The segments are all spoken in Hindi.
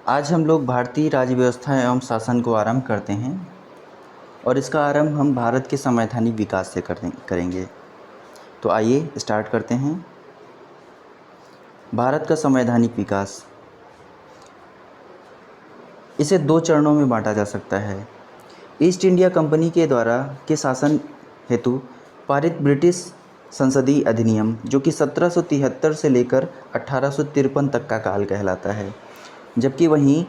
आज हम लोग भारतीय राज्य व्यवस्था एवं शासन को आरंभ करते हैं और इसका आरंभ हम भारत के संवैधानिक विकास से करेंगे। तो आइए स्टार्ट करते हैं। भारत का संवैधानिक विकास, इसे दो चरणों में बांटा जा सकता है। ईस्ट इंडिया कंपनी के द्वारा के शासन हेतु पारित ब्रिटिश संसदीय अधिनियम, जो कि 1773 से लेकर 1853 तक का काल कहलाता है, जबकि वहीं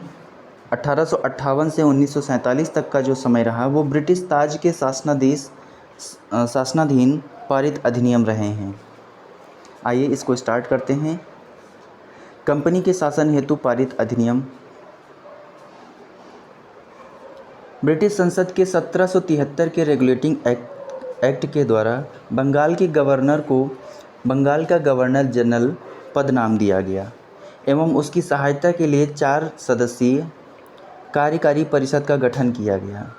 1858 से 1947 तक का जो समय रहा वो ब्रिटिश ताज के शासनाधीन पारित अधिनियम रहे हैं। आइए इसको स्टार्ट करते हैं। कंपनी के शासन हेतु पारित अधिनियम। ब्रिटिश संसद के 1773 के रेगुलेटिंग एक्ट के द्वारा बंगाल के गवर्नर को बंगाल का गवर्नर जनरल पद नाम दिया गया एवं उसकी सहायता के लिए 4 सदस्यीय कार्यकारी परिषद का गठन किया गया,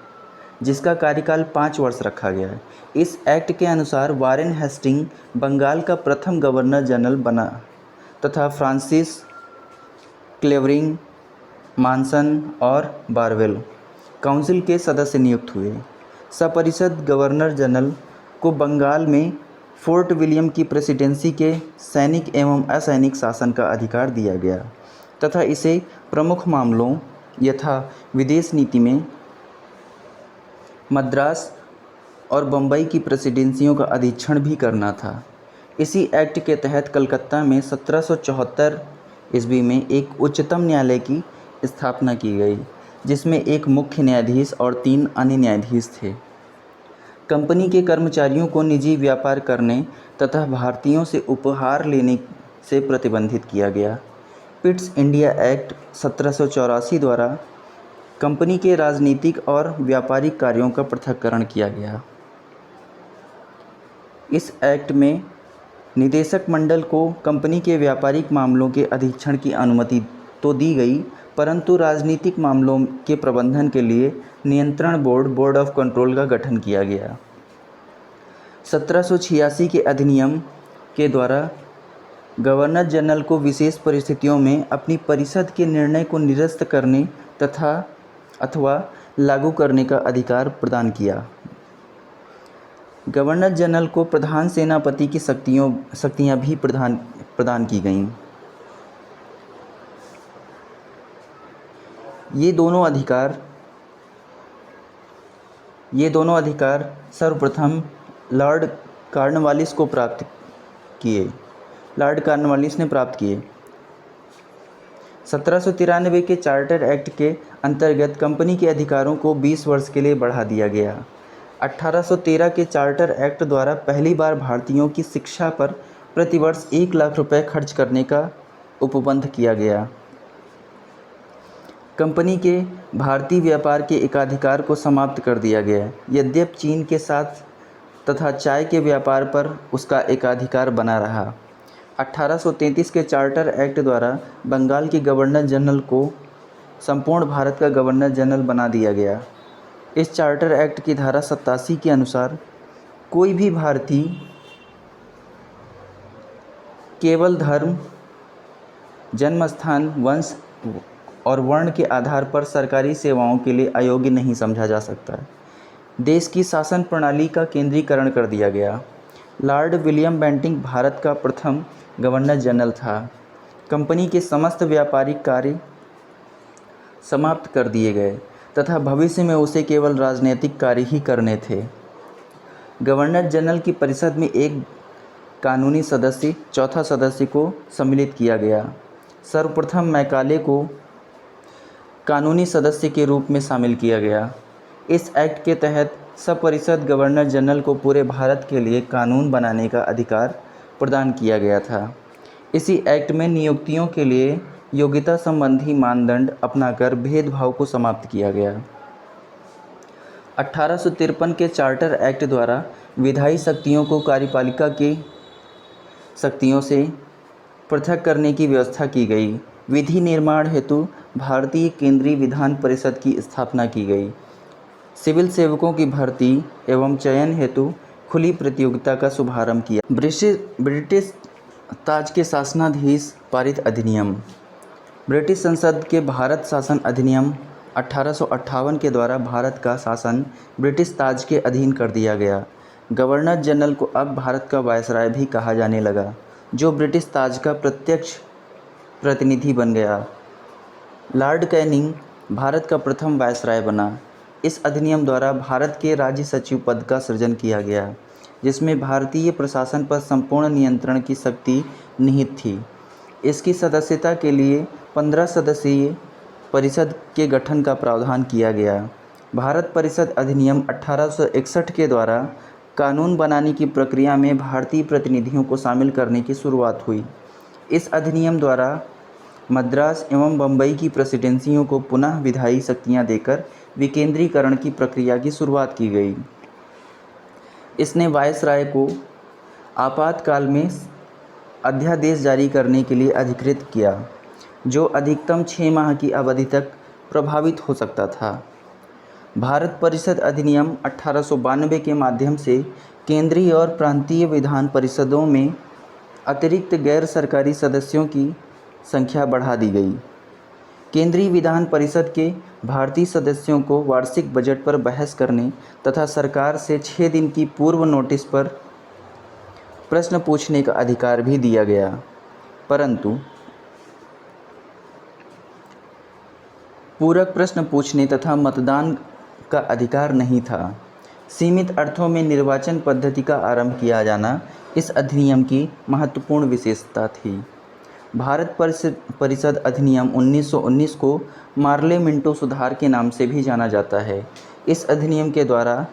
जिसका कार्यकाल 5 वर्ष रखा गया। इस एक्ट के अनुसार वारेन हेस्टिंग बंगाल का प्रथम गवर्नर जनरल बना तथा फ्रांसिस क्लेवरिंग, मानसन और बारवेल काउंसिल के सदस्य नियुक्त हुए। सपरिषद गवर्नर जनरल को बंगाल में फोर्ट विलियम की प्रेसिडेंसी के सैनिक एवं असैनिक शासन का अधिकार दिया गया तथा इसे प्रमुख मामलों यथा विदेश नीति में मद्रास और बम्बई की प्रेसिडेंसियों का अधीक्षण भी करना था। इसी एक्ट के तहत कलकत्ता में 1774 ईस्वी में एक उच्चतम न्यायालय की स्थापना की गई, जिसमें एक मुख्य न्यायाधीश और 3 अन्य न्यायाधीश थे। कंपनी के कर्मचारियों को निजी व्यापार करने तथा भारतीयों से उपहार लेने से प्रतिबंधित किया गया। पिट्स इंडिया एक्ट 1784 द्वारा कंपनी के राजनीतिक और व्यापारिक कार्यों का पृथक्करण किया गया। इस एक्ट में निदेशक मंडल को कंपनी के व्यापारिक मामलों के अधीक्षण की अनुमति तो दी गई, परंतु राजनीतिक मामलों के प्रबंधन के लिए नियंत्रण बोर्ड ऑफ कंट्रोल का गठन किया गया। 1786 के अधिनियम के द्वारा गवर्नर जनरल को विशेष परिस्थितियों में अपनी परिषद के निर्णय को निरस्त करने तथा अथवा लागू करने का अधिकार प्रदान किया। गवर्नर जनरल को प्रधान सेनापति की शक्तियां भी प्रदान की गईं। ये दोनों अधिकार सर्वप्रथम लॉर्ड कॉर्नवालिस ने प्राप्त किए। 1793 के चार्टर एक्ट के अंतर्गत कंपनी के अधिकारों को 20 वर्ष के लिए बढ़ा दिया गया। 1813 के चार्टर एक्ट द्वारा पहली बार भारतीयों की शिक्षा पर प्रतिवर्ष 1 लाख रुपए खर्च करने का उपबंध किया गया। कंपनी के भारतीय व्यापार के एकाधिकार को समाप्त कर दिया गया, यद्यपि चीन के साथ तथा चाय के व्यापार पर उसका एकाधिकार बना रहा। 1833 के चार्टर एक्ट द्वारा बंगाल के गवर्नर जनरल को संपूर्ण भारत का गवर्नर जनरल बना दिया गया। इस चार्टर एक्ट की धारा 87 के अनुसार कोई भी भारतीय केवल धर्म, जन्मस्थान, वंश और वर्ण के आधार पर सरकारी सेवाओं के लिए अयोग्य नहीं समझा जा सकता। देश की शासन प्रणाली का केंद्रीकरण कर दिया गया। लॉर्ड विलियम बेंटिंक भारत का प्रथम गवर्नर जनरल था। कंपनी के समस्त व्यापारिक कार्य समाप्त कर दिए गए तथा भविष्य में उसे केवल राजनीतिक कार्य ही करने थे। गवर्नर जनरल की परिषद में एक कानूनी सदस्य, चौथा सदस्य को सम्मिलित किया गया। सर्वप्रथम मैकाले को कानूनी सदस्य के रूप में शामिल किया गया। इस एक्ट के तहत सपरिषद गवर्नर जनरल को पूरे भारत के लिए कानून बनाने का अधिकार प्रदान किया गया था। इसी एक्ट में नियुक्तियों के लिए योग्यता संबंधी मानदंड अपनाकर भेदभाव को समाप्त किया गया। 1853 के चार्टर एक्ट द्वारा विधायी शक्तियों को कार्यपालिका की शक्तियों से पृथक करने की व्यवस्था की गई। विधि निर्माण हेतु भारतीय केंद्रीय विधान परिषद की स्थापना की गई। सिविल सेवकों की भर्ती एवं चयन हेतु खुली प्रतियोगिता का शुभारंभ किया। ब्रिटिश ताज के शासनाधीश पारित अधिनियम। ब्रिटिश संसद के भारत शासन अधिनियम 1858 के द्वारा भारत का शासन ब्रिटिश ताज के अधीन कर दिया गया। गवर्नर जनरल को अब भारत का वायसराय भी कहा जाने लगा, जो ब्रिटिश ताज का प्रत्यक्ष प्रतिनिधि बन गया। लॉर्ड कैनिंग भारत का प्रथम वायसराय बना। इस अधिनियम द्वारा भारत के राज्य सचिव पद का सृजन किया गया, जिसमें भारतीय प्रशासन पर संपूर्ण नियंत्रण की शक्ति निहित थी। इसकी सदस्यता के लिए 15 सदस्यीय परिषद के गठन का प्रावधान किया गया। भारत परिषद अधिनियम 1861 के द्वारा कानून बनाने की प्रक्रिया में भारतीय प्रतिनिधियों को शामिल करने की शुरुआत हुई। इस अधिनियम द्वारा मद्रास एवं बम्बई की प्रेसिडेंसियों को पुनः विधायी शक्तियां देकर विकेंद्रीकरण की प्रक्रिया की शुरुआत की गई। इसने वायसराय को आपातकाल में अध्यादेश जारी करने के लिए अधिकृत किया, जो अधिकतम 6 माह की अवधि तक प्रभावित हो सकता था। भारत परिषद अधिनियम 1892 के माध्यम से केंद्रीय और प्रांतीय विधान परिषदों में अतिरिक्त गैर सरकारी सदस्यों की संख्या बढ़ा दी गई। केंद्रीय विधान परिषद के भारतीय सदस्यों को वार्षिक बजट पर बहस करने तथा सरकार से 6 दिन की पूर्व नोटिस पर प्रश्न पूछने का अधिकार भी दिया गया, परंतु पूरक प्रश्न पूछने तथा मतदान का अधिकार नहीं था। सीमित अर्थों में निर्वाचन पद्धति का आरंभ किया जाना इस अधिनियम की महत्वपूर्ण विशेषता थी। भारत परिषद अधिनियम 1919 को मार्ले मिंटो सुधार के नाम से भी जाना जाता है। इस अधिनियम के द्वारा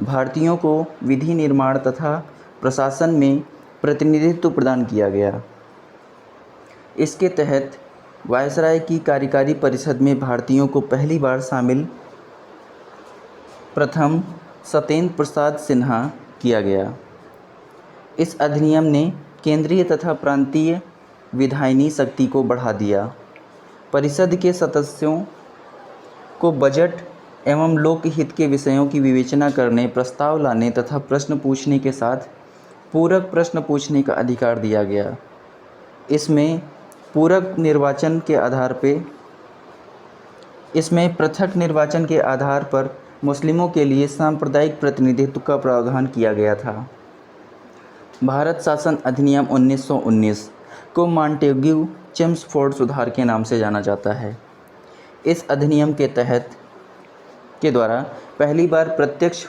भारतीयों को विधि निर्माण तथा प्रशासन में प्रतिनिधित्व प्रदान किया गया। इसके तहत वायसराय की कार्यकारी परिषद में भारतीयों को पहली बार शामिल प्रथम सत्येंद्र प्रसाद सिन्हा किया गया। इस अधिनियम ने केंद्रीय तथा प्रांतीय विधायिनी शक्ति को बढ़ा दिया। परिषद के सदस्यों को बजट एवं लोकहित के विषयों की विवेचना करने, प्रस्ताव लाने तथा प्रश्न पूछने के साथ पूरक प्रश्न पूछने का अधिकार दिया गया। इसमें पृथक निर्वाचन के आधार पर मुस्लिमों के लिए सांप्रदायिक प्रतिनिधित्व का प्रावधान किया गया था। भारत शासन अधिनियम 1919 को मॉन्टेग्यू चेम्सफोर्ड सुधार के नाम से जाना जाता है। इस अधिनियम के द्वारा पहली बार प्रत्यक्ष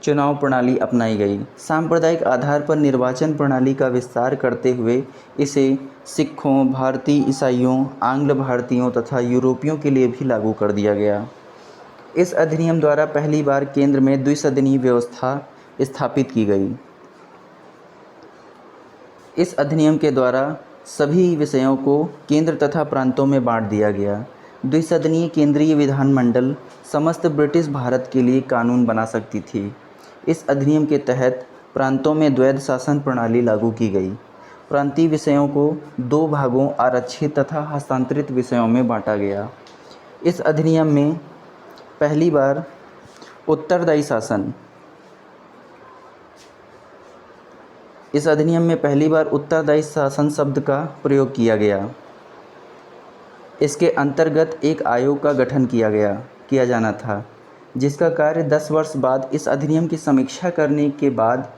चुनाव प्रणाली अपनाई गई। सांप्रदायिक आधार पर निर्वाचन प्रणाली का विस्तार करते हुए इसे सिखों, भारतीय ईसाइयों, आंग्ल भारतीयों तथा यूरोपियों के लिए भी लागू कर दिया गया। इस अधिनियम द्वारा पहली बार केंद्र में द्विसदनीय व्यवस्था स्थापित की गई। इस अधिनियम के द्वारा सभी विषयों को केंद्र तथा प्रांतों में बांट दिया गया। द्विसदनीय केंद्रीय विधानमंडल समस्त ब्रिटिश भारत के लिए कानून बना सकती थी। इस अधिनियम के तहत प्रांतों में द्वैध शासन प्रणाली लागू की गई। प्रांतीय विषयों को 2 भागों आरक्षित तथा हस्तांतरित विषयों में बांटा गया। इस अधिनियम में पहली बार उत्तरदायी शासन शब्द का प्रयोग किया गया। इसके अंतर्गत एक आयोग का गठन किया जाना था, जिसका कार्य 10 वर्ष बाद इस अधिनियम की समीक्षा करने के बाद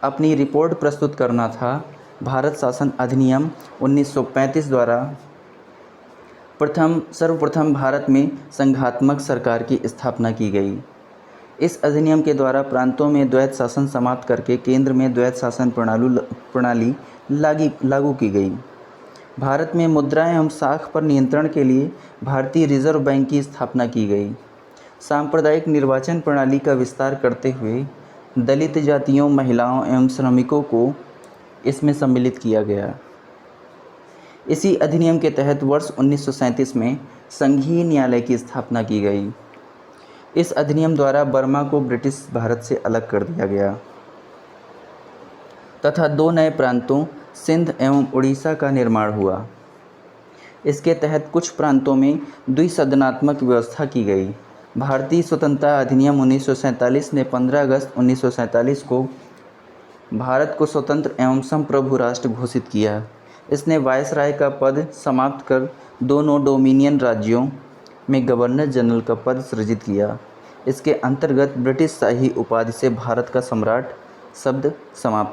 अपनी रिपोर्ट प्रस्तुत करना था। भारत शासन अधिनियम 1935 द्वारा सर्वप्रथम भारत में संघात्मक सरकार की स्थापना की गई। इस अधिनियम के द्वारा प्रांतों में द्वैध शासन समाप्त करके केंद्र में द्वैध शासन प्रणाली लागू की गई। भारत में मुद्रा एवं साख पर नियंत्रण के लिए भारतीय रिजर्व बैंक की स्थापना की गई। सांप्रदायिक निर्वाचन प्रणाली का विस्तार करते हुए दलित जातियों, महिलाओं एवं श्रमिकों को इसमें सम्मिलित किया गया। इसी अधिनियम के तहत वर्ष 1937 में संघीय न्यायालय की स्थापना की गई। इस अधिनियम द्वारा बर्मा को ब्रिटिश भारत से अलग कर दिया गया तथा 2 नए प्रांतों सिंध एवं उड़ीसा का निर्माण हुआ। इसके तहत कुछ प्रांतों में द्विसदनात्मक व्यवस्था की गई। भारतीय स्वतंत्रता अधिनियम 1947 ने 15 अगस्त 1947 को भारत को स्वतंत्र एवं संप्रभु राष्ट्र घोषित किया। इसने वायसराय का पद समाप्त कर दोनों डोमिनियन राज्यों में गवर्नर जनरल का पद सृजित किया। इसके अंतर्गत ब्रिटिश शाही उपाधि से भारत का सम्राट शब्द समाप्त